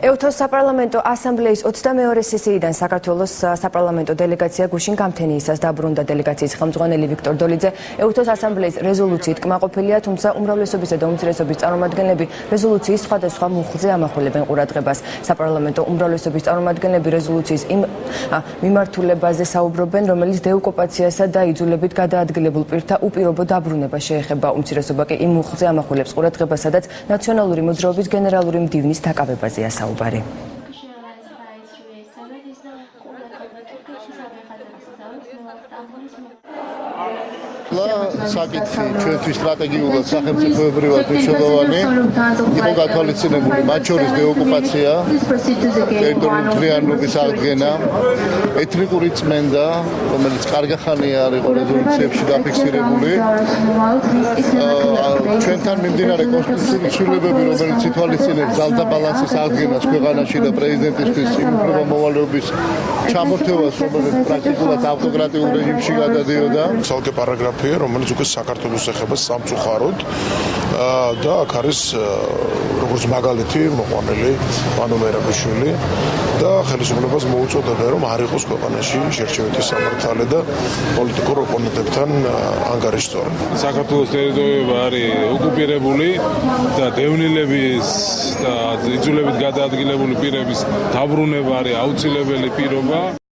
ეუთოს საპარლამენტო ასამბლეის 22 სესიიდან საქართველოს საპარლამენტო დელეგაცია გუშინ გამთენიისას დაბრუნდა. დელეგაციის ხელმძღვანელი ვიქტორ დოლიძე ეუთოს ასამბლეის რეზოლუციით კმაყოფილია, თუმცა უმრავლესობისა და უმცირესობის წარმომადგენლები რეზოლუციის სხვადასხვა მუხლზე ამახვილებენ ყურადღებას. საპარლამენტო უმრავლესობის წარმომადგენლები რეზოლუციის იმ მიმართულებაზე საუბრობენ, რომელიც დეოკუპაციასა და იძულებით გადაადგილებულ პირთა უპირობო დაბრუნება შეეხება. უმცირესობა კი იმ მუხლზე ამახვილებს ყურადღებას, სადაც ნაციონალური მოძრაობის გენერალური მდივნის დაკავებაზეა საუბარი. საკითხი ჩვენთვის სტრატეგიულად სახელმწიფოებრივად მნიშვნელოვანი იყო გათვალისწინებული, მათ შორის დეოკუპაცია, ტერიტორიული მთლიანობის აღდგენა, ეთნიკური წმენდა, რომელიც კარგი ხანია არ იყო რეზოლუციებში დაფიქსირებული. ჩვენთან მიმდინარე კონსტიტუციური ცვლილებები, რომელიც ითვალისწინებს ძალთა ბალანსის აღდგენას ქვეყანაში და პრეზიდენტისთვის იმ უფლებამოვალეობის ჩამორთმევას, რომელიც პრაქტიკულად ავტოკრატიულ რეჟიმში გადადიოდა. ცალკე პარაგრაფია, რომელიც უკვე საქართველოს ეხება სამწუხაროდ და აქ არის როგორც მაგალითი მოყვანილი ბანო მერაბიშვილი და ხელისუფლებას მოუწოდებენ, რომ არ იყოს ქვეყანაში შერჩევითი სამართალი და პოლიტიკურ ოპონენტებთან ანგარიშწორება. საქართველოს ტერიტორიები არის ოკუპირებული და დევნილების და იძულებით გადაადგილებული პირების დაბრუნება არის აუცილებელი პირობა.